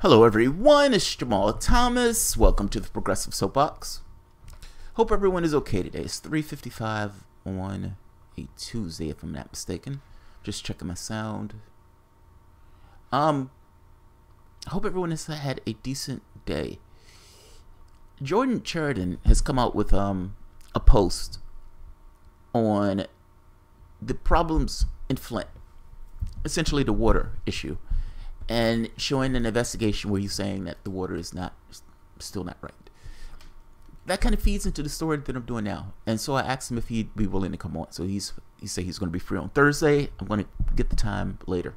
Hello everyone, it's Jamal Thomas. Welcome to the Progressive Soapbox. Hope everyone is okay today. It's 3:55 on a Tuesday, if I'm not mistaken. Just checking my sound. I hope everyone has had a decent day. Jordan Sheridan has come out with a post on the problems in Flint, essentially the water issue, and showing an investigation where he's saying that the water is still not right. That kind of feeds into the story that I'm doing now. And so I asked him if he'd be willing to come on. So he said he's going to be free on Thursday. I'm going to get the time later.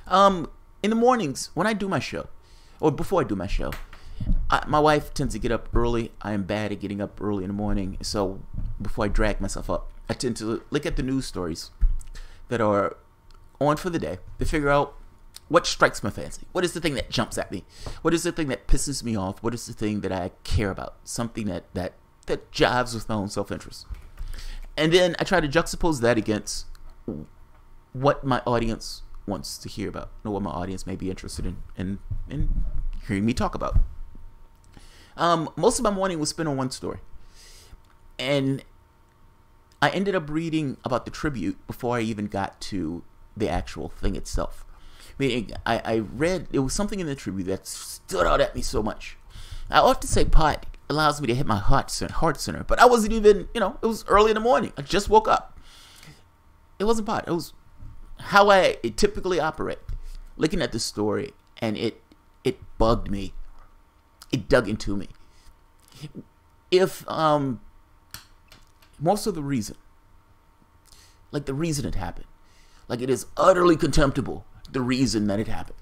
In the mornings when I do my show, or before I do my show, my wife tends to get up early. I am bad at getting up early in the morning. So before I drag myself up, I tend to look at the news stories that are on for the day to figure out what strikes my fancy. What is the thing that jumps at me? What is the thing that pisses me off? What is the thing that I care about? Something that jives with my own self-interest. And then I try to juxtapose that against what my audience wants to hear about, or what my audience may be interested in hearing me talk about. Most of my morning was spent on one story. And I ended up reading about the tribute before I even got to the actual thing itself. Meaning, I read, it was something in the tribute that stood out at me so much. I often say pot allows me to hit my heart center, but I wasn't even, it was early in the morning. I just woke up. It wasn't pot. It was how I typically operate. Looking at this story, and it bugged me. It dug into me. If, most of the reason, like the reason it happened, like it is utterly contemptible, the reason that it happened.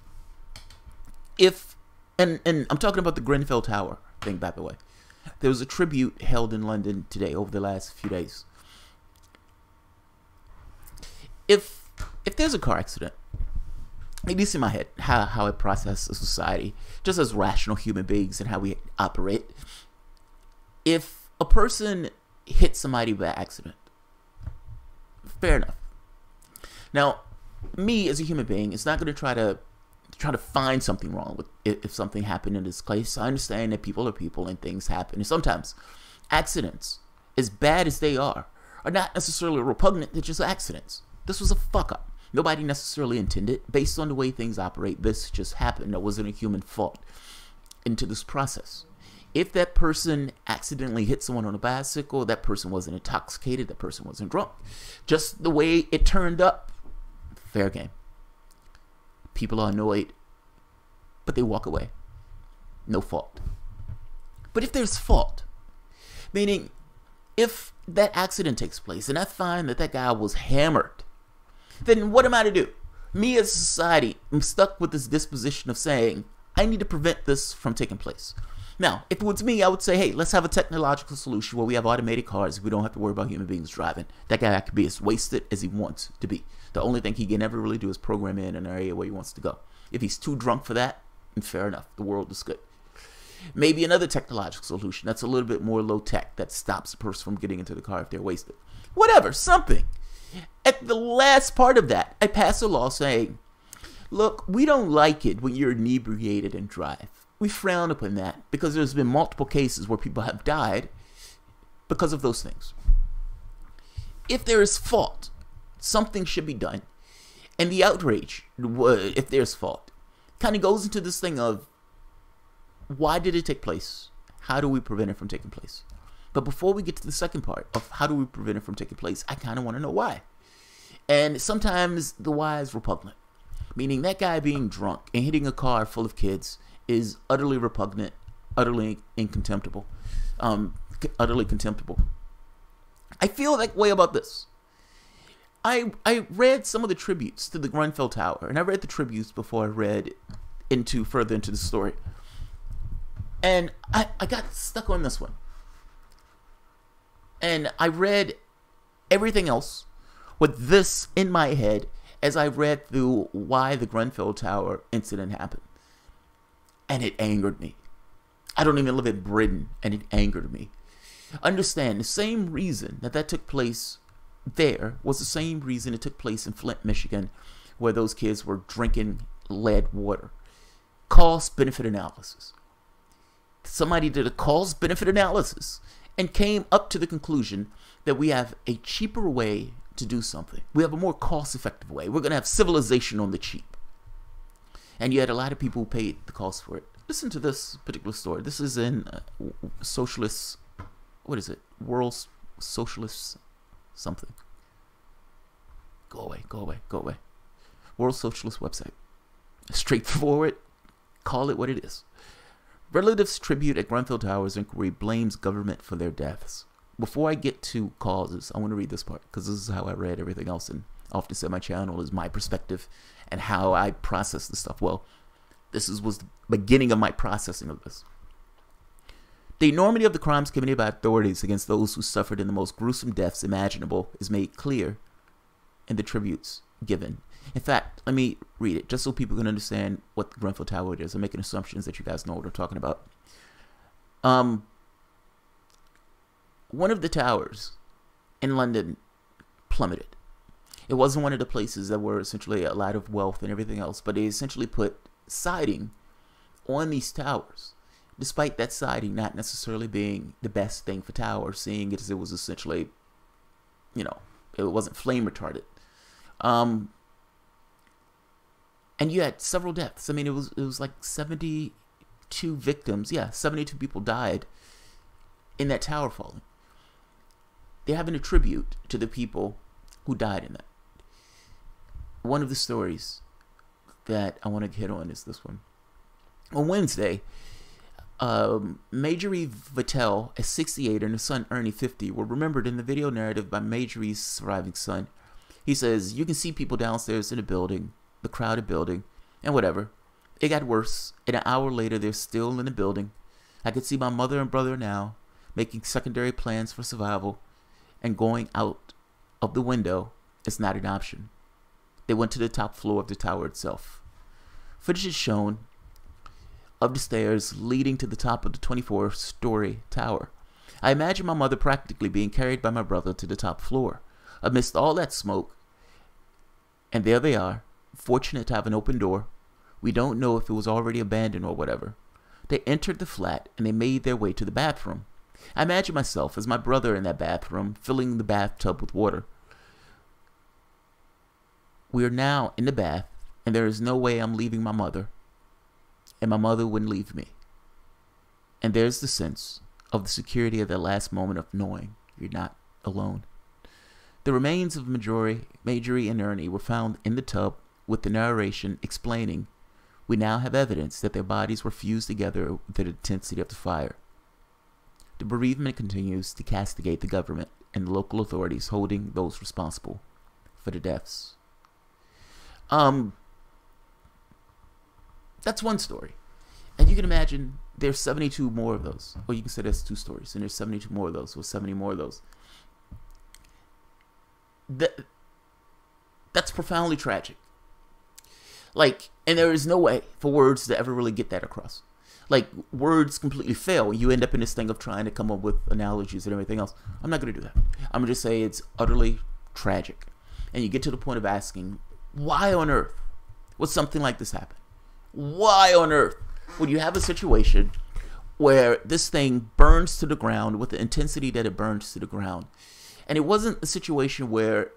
And I'm talking about the Grenfell Tower thing, by the way. There was a tribute held in London today, over the last few days. If there's a car accident, at least in my head, how I process a society, just as rational human beings and how we operate, if a person hits somebody by accident, fair enough. Now, me as a human being is not going to try to find something wrong with if something happened in this case. I understand that people are people and things happen, and sometimes accidents, as bad as they are not necessarily repugnant. They're just accidents. This was a fuck up. Nobody necessarily intended. Based on the way things operate, this just happened. There wasn't a human fault into this process. If that person accidentally hit someone on a bicycle, that person wasn't intoxicated, that person wasn't drunk. Just the way it turned up, fair game. People are annoyed, but they walk away. No fault. But if there's fault, meaning if that accident takes place and I find that guy was hammered, then what am I to do? Me as a society, I'm stuck with this disposition of saying, I need to prevent this from taking place. Now, if it was me, I would say, hey, let's have a technological solution where we have automated cars. We don't have to worry about human beings driving. That guy could be as wasted as he wants to be. The only thing he can ever really do is program in an area where he wants to go. If he's too drunk for that, then fair enough. The world is good. Maybe another technological solution that's a little bit more low tech that stops a person from getting into the car if they're wasted. Whatever, something. At the last part of that, I pass a law saying, look, we don't like it when you're inebriated and drive. We frown upon that because there's been multiple cases where people have died because of those things. If there is fault, something should be done. And the outrage, if there's fault, kind of goes into this thing of, why did it take place? How do we prevent it from taking place? But before we get to the second part of how do we prevent it from taking place, I kind of want to know why. And sometimes the why is repugnant. Meaning that guy being drunk and hitting a car full of kids is utterly repugnant, utterly incontemptible, utterly contemptible. I feel that way about this. I read some of the tributes to the Grenfell Tower, and I read the tributes before I read further into the story. And I got stuck on this one. And I read everything else with this in my head as I read through why the Grenfell Tower incident happened. And it angered me. I don't even live in Britain, and it angered me. Understand, the same reason that took place there was the same reason it took place in Flint, Michigan, where those kids were drinking lead water. cost-benefit analysis. Somebody did a cost-benefit analysis and came up to the conclusion that we have a cheaper way to do something. We have a more cost-effective way. We're going to have civilization on the cheap. And you had a lot of people who paid the cost for it. Listen to this particular story. This is in Socialist, what is it? World Socialist something. Go away, go away, go away. World Socialist website. Straightforward. Call it what it is. Relatives tribute at Grenfell Towers inquiry blames government for their deaths. Before I get to causes, I want to read this part because this is how I read everything else, and I often say my channel is my perspective and how I process the stuff. Well, this was the beginning of my processing of this. The enormity of the crimes committed by authorities against those who suffered in the most gruesome deaths imaginable is made clear in the tributes given. In fact, let me read it just so people can understand what the Grenfell Tower is. I'm making assumptions that you guys know what I'm talking about. One of the towers in London plummeted. It wasn't one of the places that were essentially a lot of wealth and everything else, but they essentially put siding on these towers, despite that siding not necessarily being the best thing for towers, seeing it as it was essentially, it wasn't flame retardant. And you had several deaths. I mean, it was like 72 victims. Yeah, 72 people died in that tower falling. They're having a tribute to the people who died in that. One of the stories that I want to hit on is this one. On Wednesday, Marjorie Vittel, at 68, and her son Ernie, 50, were remembered in the video narrative by Marjorie's surviving son. He says, "You can see people downstairs in the building, the crowded building, and whatever. It got worse, and an hour later they're still in the building. I could see my mother and brother now, making secondary plans for survival, and going out of the window is not an option. They went to the top floor of the tower itself. Footage is shown of the stairs leading to the top of the 24-story tower. I imagine my mother practically being carried by my brother to the top floor. Amidst all that smoke, and there they are, fortunate to have an open door. We don't know if it was already abandoned or whatever. They entered the flat and they made their way to the bathroom. I imagine myself as my brother in that bathroom, filling the bathtub with water. We are now in the bath, and there is no way I'm leaving my mother, and my mother wouldn't leave me. And there's the sense of the security of that last moment of knowing you're not alone." The remains of Marjorie and Ernie were found in the tub with the narration explaining, "We now have evidence that their bodies were fused together with the intensity of the fire." The bereavement continues to castigate the government and the local authorities holding those responsible for the deaths. That's one story. And you can imagine there's 72 more of those. Or you can say that's two stories, and there's 72 more of those, or 70 more of those. That's profoundly tragic. And there is no way for words to ever really get that across. Words completely fail. You end up in this thing of trying to come up with analogies and everything else. I'm not going to do that. I'm going to just say it's utterly tragic. And you get to the point of asking, why on earth would something like this happen? Why on earth would you have a situation where this thing burns to the ground with the intensity that it burns to the ground? And it wasn't a situation where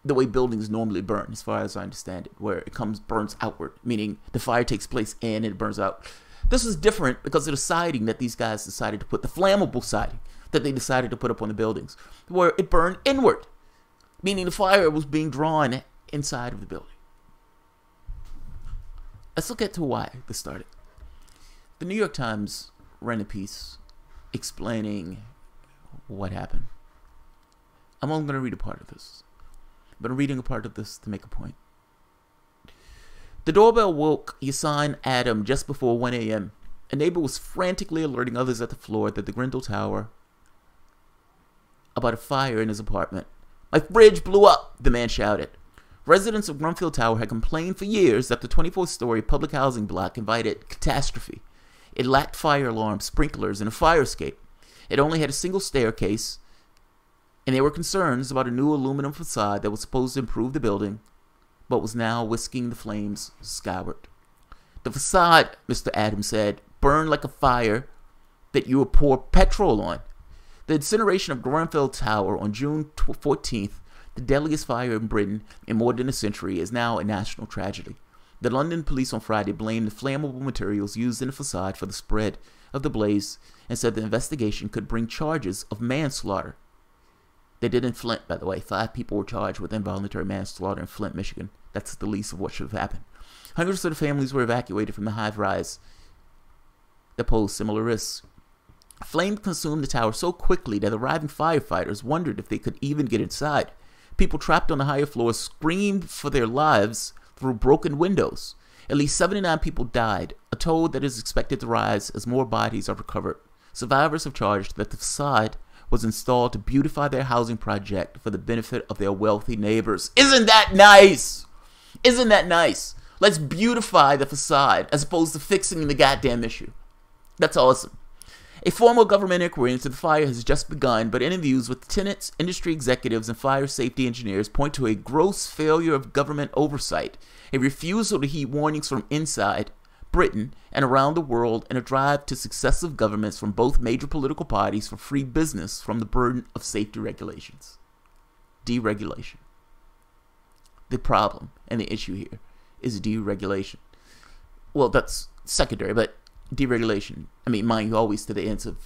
the way buildings normally burn, as far as I understand it, where it burns outward, meaning the fire takes place and it burns out. This was different because of the siding that these guys decided to put, the flammable siding that they decided to put up on the buildings, where it burned inward, meaning the fire was being drawn inside of the building. Let's look at why this started. The New York Times ran a piece explaining what happened. I'm only going to read a part of this, but I'm reading a part of this to make a point. The doorbell woke Yasin Adam just before 1 a.m. A neighbor was frantically alerting others at the floor that the Grenfell Tower about a fire in his apartment. "My fridge blew up," the man shouted. Residents of Grenfell Tower had complained for years that the 24-story public housing block invited Catastrophe. It lacked fire alarms, sprinklers, and a fire escape. It only had a single staircase, and there were concerns about a new aluminum facade that was supposed to improve the building, but was now whisking the flames skyward. The facade, Mr. Adams said, burned like a fire that you would pour petrol on. The incineration of Grenfell Tower on June 14th, the deadliest fire in Britain in more than a century, is now a national tragedy. The London police on Friday blamed the flammable materials used in the facade for the spread of the blaze and said the investigation could bring charges of manslaughter. They did in Flint, by the way. 5 people were charged with involuntary manslaughter in Flint, Michigan. That's the least of what should have happened. Hundreds of the families were evacuated from the high-rise that posed similar risks. Flames consumed the tower so quickly that arriving firefighters wondered if they could even get inside. People trapped on the higher floors screamed for their lives through broken windows. At least 79 people died, a toll that is expected to rise as more bodies are recovered. Survivors have charged that the facade was installed to beautify their housing project for the benefit of their wealthy neighbors. Isn't that nice? Isn't that nice? Let's beautify the facade as opposed to fixing the goddamn issue. That's awesome. A formal government inquiry into the fire has just begun, but interviews with tenants, industry executives, and fire safety engineers point to a gross failure of government oversight, a refusal to heed warnings from inside Britain and around the world, and a drive to successive governments from both major political parties for free business from the burden of safety regulations. Deregulation. The problem and the issue here is deregulation. Well, that's secondary, but deregulation, I mean, mind you, always to the ends of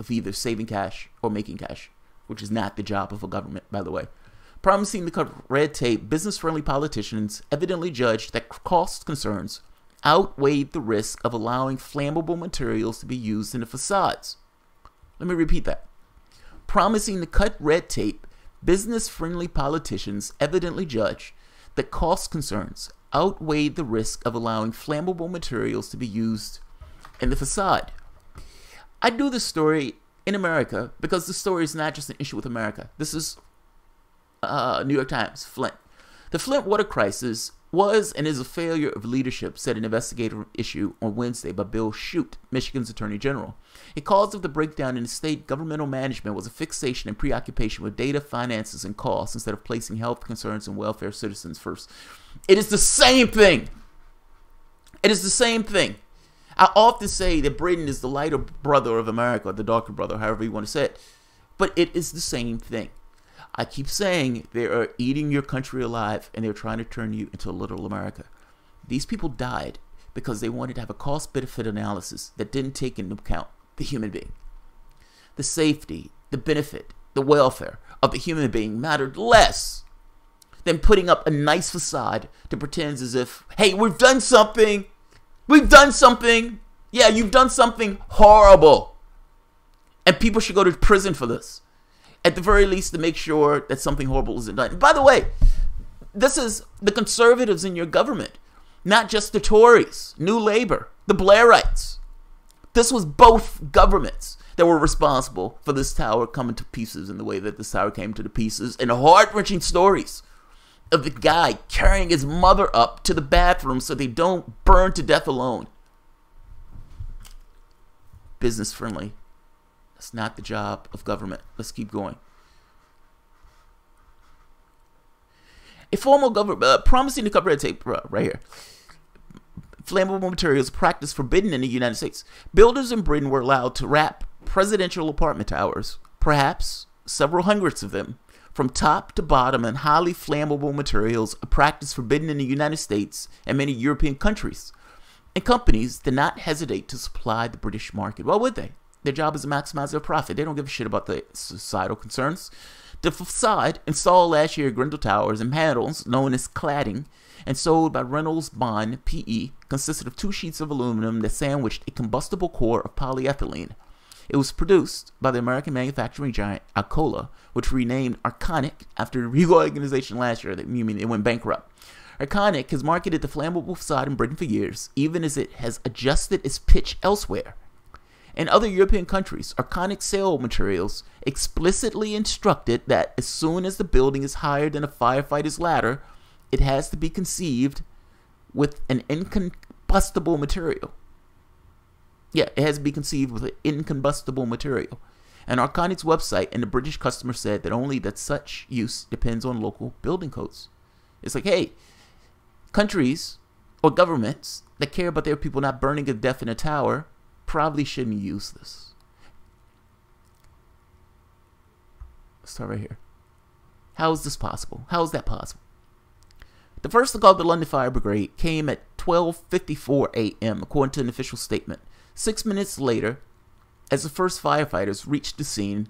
either saving cash or making cash, which is not the job of a government, by the way. Promising to cut red tape, business-friendly politicians evidently judged that cost concerns outweighed the risk of allowing flammable materials to be used in the facades. Let me repeat that. Promising to cut red tape, business-friendly politicians evidently judged that cost concerns outweighed the risk of allowing flammable materials to be used in the facade. I do this story in America because this story is not just an issue with America. This is New York Times, Flint. The Flint water crisis was and is a failure of leadership, said an investigative issue on Wednesday by Bill Shute, Michigan's Attorney General. A cause of the breakdown in the state governmental management was a fixation and preoccupation with data, finances, and costs instead of placing health concerns and welfare of citizens first. It is the same thing. It is the same thing. I often say that Britain is the lighter brother of America, or the darker brother, however you want to say it. But it is the same thing. I keep saying they are eating your country alive and they're trying to turn you into a little America. These people died because they wanted to have a cost-benefit analysis that didn't take into account the human being. The safety, the benefit, the welfare of the human being mattered less than putting up a nice facade to pretend as if, hey, we've done something. We've done something. Yeah, you've done something horrible. And people should go to prison for this. At the very least, to make sure that something horrible isn't done. And by the way, this is the conservatives in your government, not just the Tories, New Labour, the Blairites. This was both governments that were responsible for this tower coming to pieces in the way that this tower came to the pieces. And heart-wrenching stories of the guy carrying his mother up to the bathroom so they don't burn to death alone. Business friendly. That's not the job of government. Let's keep going. A formal government promising to cut red tape right here. Flammable materials practice forbidden in the United States. Builders in Britain were allowed to wrap presidential apartment towers, perhaps several hundreds of them, from top to bottom in highly flammable materials, a practice forbidden in the United States and many European countries. And companies did not hesitate to supply the British market. Why would they? Their job is to maximize their profit. They don't give a shit about the societal concerns. The facade, installed last year at Grenfell Towers and panels known as cladding, and sold by Reynolds Bond PE, consisted of 2 sheets of aluminum that sandwiched a combustible core of polyethylene. It was produced by the American manufacturing giant Alcoa, which renamed Arconic after the reorganization last year. That mean it went bankrupt. Arconic has marketed the flammable facade in Britain for years, even as it has adjusted its pitch elsewhere. In other European countries, Arconic sale materials explicitly instructed that as soon as the building is higher than a firefighter's ladder, it has to be conceived with an incombustible material. Yeah, it has to be conceived with an incombustible material. And Arconic's website and the British customer said that only that such use depends on local building codes. It's like, hey, countries or governments that care about their people not burning to death in a tower probably shouldn't use this. Let's start right here. How is this possible? How is that possible? The first to call the London Fire Brigade came at 12:54 a.m. according to an official statement. 6 minutes later, as the first firefighters reached the scene,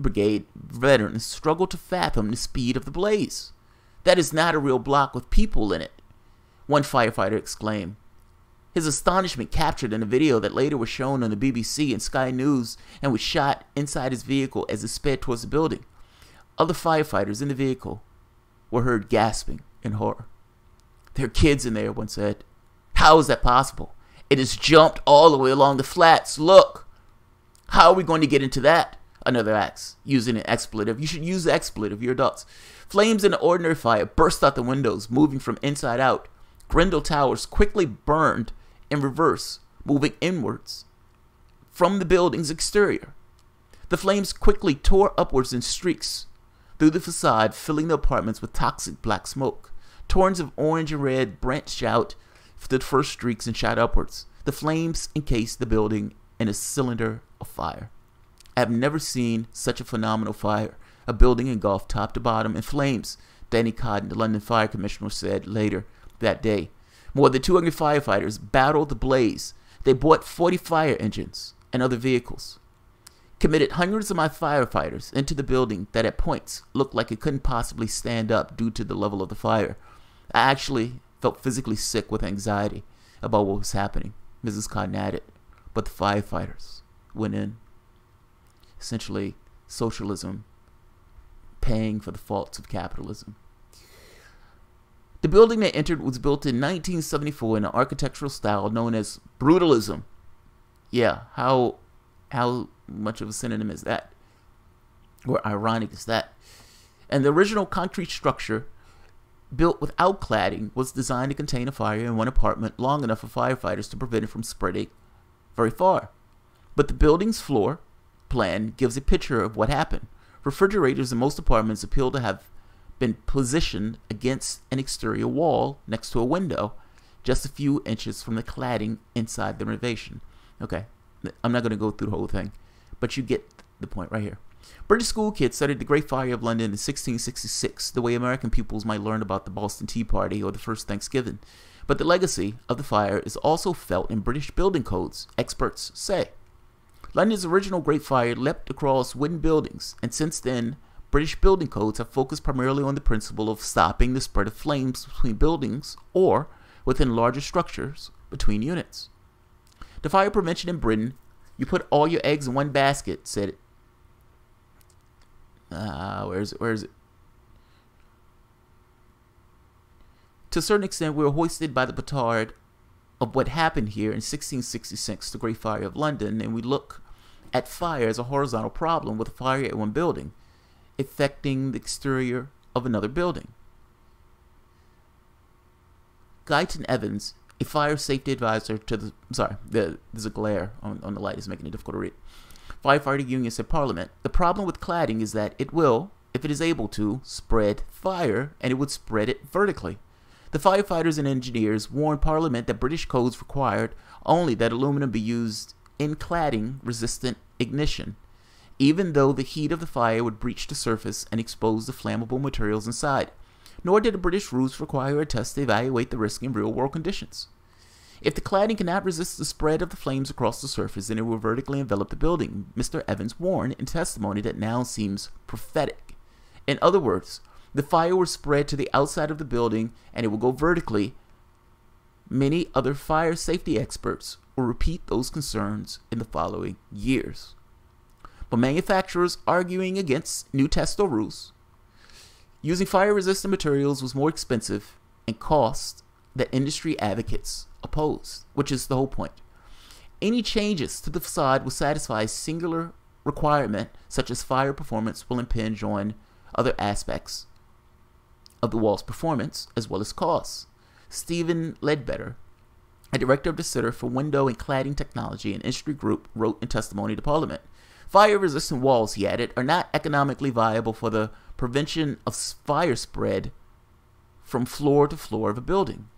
brigade veterans struggled to fathom the speed of the blaze. "That is not a real block with people in it," one firefighter exclaimed. His astonishment captured in a video that later was shown on the BBC and Sky News and was shot inside his vehicle as it sped towards the building. Other firefighters in the vehicle were heard gasping in horror. "There are kids in there," one said. "How is that possible? It has jumped all the way along the flats. Look." "How are we going to get into that?" another asked, using an expletive. "You should use the expletive, you're adults." Flames in an ordinary fire burst out the windows, moving from inside out. Grenfell towers quickly burned in reverse, moving inwards from the building's exterior. The flames quickly tore upwards in streaks through the facade, filling the apartments with toxic black smoke. Torrents of orange and red branched out the first streaks and shot upwards. The flames encased the building in a cylinder of fire. "I have never seen such a phenomenal fire. A building engulfed top to bottom in flames," Danny Cotton, the London Fire Commissioner, said later that day. More than 200 firefighters battled the blaze. They brought 40 fire engines and other vehicles. "Committed hundreds of my firefighters into the building that at points looked like it couldn't possibly stand up due to the level of the fire. I actually felt physically sick with anxiety about what was happening," Mrs. Cotton added. But the firefighters went in. Essentially, socialism paying for the faults of capitalism. The building they entered was built in 1974 in an architectural style known as brutalism. Yeah, how much of a synonym is that? Or ironic is that? And the original concrete structure, built without cladding, was designed to contain a fire in one apartment long enough for firefighters to prevent it from spreading very far. But the building's floor plan gives a picture of what happened. Refrigerators in most apartments appear to have been positioned against an exterior wall next to a window, just a few inches from the cladding inside the renovation. Okay, I'm not going to go through the whole thing, but you get the point right here. British school kids studied the Great Fire of London in 1666, the way American pupils might learn about the Boston Tea Party or the first Thanksgiving. But the legacy of the fire is also felt in British building codes, experts say. London's original Great Fire leapt across wooden buildings, and since then, British building codes have focused primarily on the principle of stopping the spread of flames between buildings or within larger structures between units. The fire prevention in Britain, "You put all your eggs in one basket," said it. Where is it? To a certain extent, we were hoisted by the petard of what happened here in 1666, the Great Fire of London, and we look at fire as a horizontal problem with a fire at one building affecting the exterior of another building. Guyton Evans, a fire safety advisor to the... Sorry, there's a glare on the light. It's making it difficult to read. Firefighter union said Parliament, "The problem with cladding is that it will, if it is able to, spread fire, and it would spread it vertically. The firefighters and engineers warned Parliament that British codes required only that aluminum be used in cladding-resistant ignition, even though the heat of the fire would breach the surface and expose the flammable materials inside. Nor did the British rules require a test to evaluate the risk in real-world conditions. If the cladding cannot resist the spread of the flames across the surface, then it will vertically envelop the building," Mr. Evans warned in testimony that now seems prophetic. In other words, the fire will spread to the outside of the building and it will go vertically. Many other fire safety experts will repeat those concerns in the following years. But manufacturers arguing against new tests or rules, using fire-resistant materials was more expensive and cost that industry advocates opposed, which is the whole point. Any changes to the facade will satisfy a singular requirement, such as fire performance, will impinge on other aspects of the wall's performance, as well as costs. Stephen Ledbetter, a director of the Center for Window and Cladding Technology and Industry Group, wrote in testimony to Parliament, "Fire-resistant walls," he added, "are not economically viable for the prevention of fire spread from floor to floor of a building.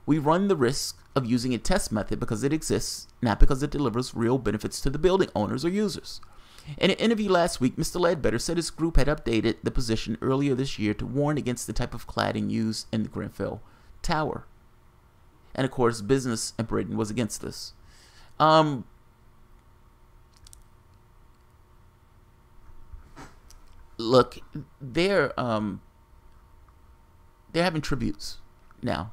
we run the risk of using a test method because it exists, not because it delivers real benefits to the building owners or users. In an interview last week, Mr. Ledbetter said his group had updated the position earlier this year to warn against the type of cladding used in the Grenfell Tower. And of course, business in Britain was against this. Look, they're having tributes now.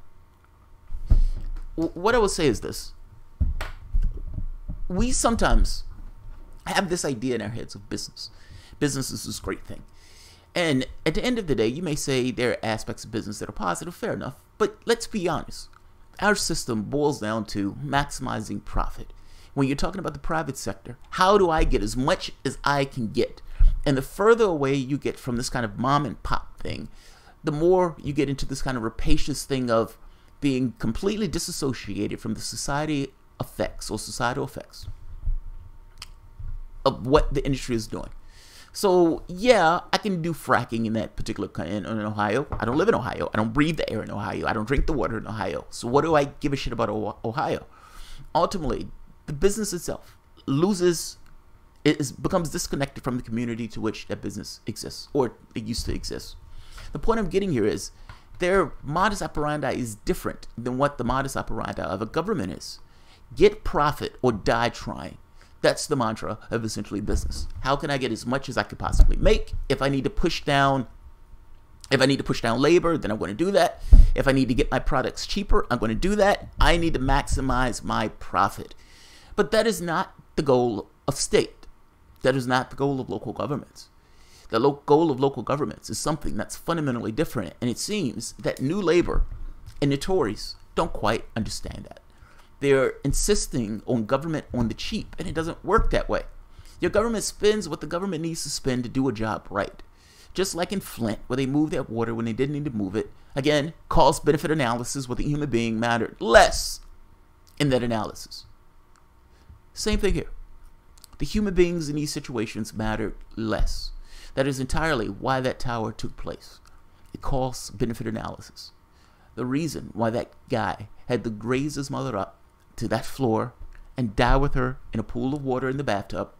What I will say is this. We sometimes have this idea in our heads of business. Business is this great thing. And at the end of the day, you may say there are aspects of business that are positive, fair enough. But let's be honest. Our system boils down to maximizing profit. When you're talking about the private sector, how do I get as much as I can get? And the further away you get from this kind of mom and pop thing, the more you get into this kind of rapacious thing of being completely disassociated from the societal effects of what the industry is doing. So yeah, I can do fracking in that particular in Ohio. I don't live in Ohio. I don't breathe the air in Ohio. I don't drink the water in Ohio. So what do I give a shit about Ohio? Ultimately, the business itself becomes disconnected from the community to which that business exists, or it used to exist. The point I'm getting here is their modus operandi is different than what the modus operandi of a government is. Get profit or die trying. That's the mantra of essentially business. How can I get as much as I could possibly make? If I need to push down labor, then I'm going to do that. If I need to get my products cheaper, I'm going to do that. I need to maximize my profit. But that is not the goal of state. That is not the goal of local governments. The goal of local governments is something that's fundamentally different, and it seems that New Labor and the Tories don't quite understand that. They're insisting on government on the cheap, and it doesn't work that way. Your government spends what the government needs to spend to do a job right. Just like in Flint, where they moved their water when they didn't need to move it. Again, cost-benefit analysis with the human being mattered less in that analysis. Same thing here. The human beings in these situations mattered less. That is entirely why that tower took place. It cost-benefit analysis. The reason why that guy had to graze his mother up to that floor and die with her in a pool of water in the bathtub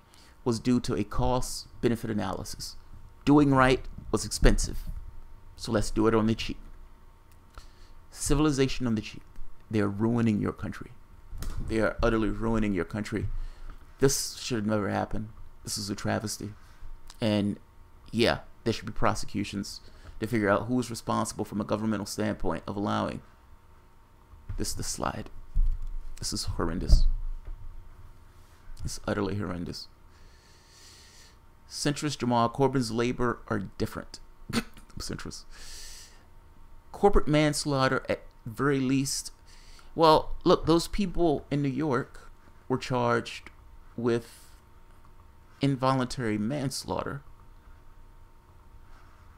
was due to a cost-benefit analysis. Doing right was expensive, so let's do it on the cheap. Civilization on the cheap. They are ruining your country. They are utterly ruining your country. This should have never happened. This is a travesty. And yeah, there should be prosecutions to figure out who is responsible from a governmental standpoint of allowing this to slide. This is horrendous. It's utterly horrendous. Centrist Jamal Corbyn's labor are different. Centrist. Corporate manslaughter at very least. Well, look, those people in New York were charged with involuntary manslaughter.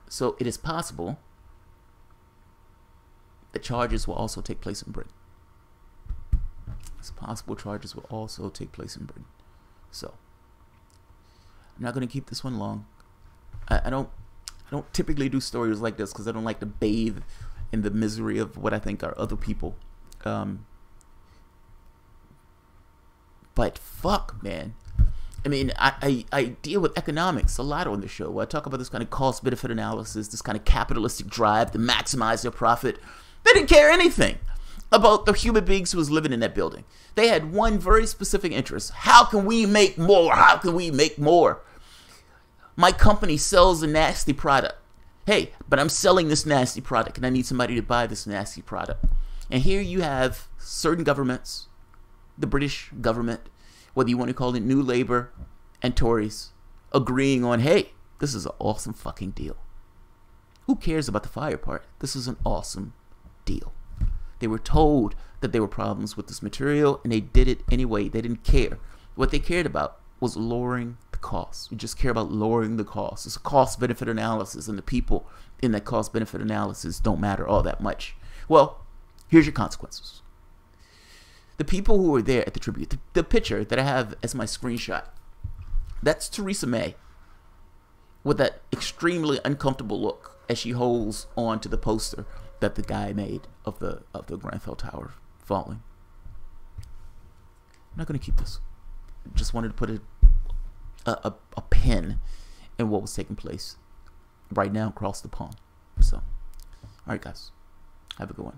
So it is possible that charges will also take place in Britain. It's possible charges will also take place in Britain. So I'm not going to keep this one long. I don't typically do stories like this because I don't like to bathe in the misery of what I think are other people. But fuck, man. I mean, I deal with economics a lot on the show. I talk about this kind of cost-benefit analysis, this kind of capitalistic drive to maximize their profit. They didn't care anything about the human beings who was living in that building. They had one very specific interest. How can we make more? How can we make more? My company sells a nasty product. Hey, but I'm selling this nasty product and I need somebody to buy this nasty product. And here you have certain governments, the British government, whether you want to call it New Labour and Tories, agreeing on, hey, this is an awesome fucking deal. Who cares about the fire part? This is an awesome deal. They were told that there were problems with this material and they did it anyway. They didn't care. What they cared about was lowering the cost. We just care about lowering the cost. It's a cost-benefit analysis, and the people in that cost-benefit analysis don't matter all that much. Well, here's your consequences. The people who were there at the tribute, the picture that I have as my screenshot, that's Theresa May with that extremely uncomfortable look as she holds on to the poster that the guy made of the Grenfell Tower falling. I'm not going to keep this. Just wanted to put a pin in what was taking place right now across the pond. So, all right, guys, have a good one.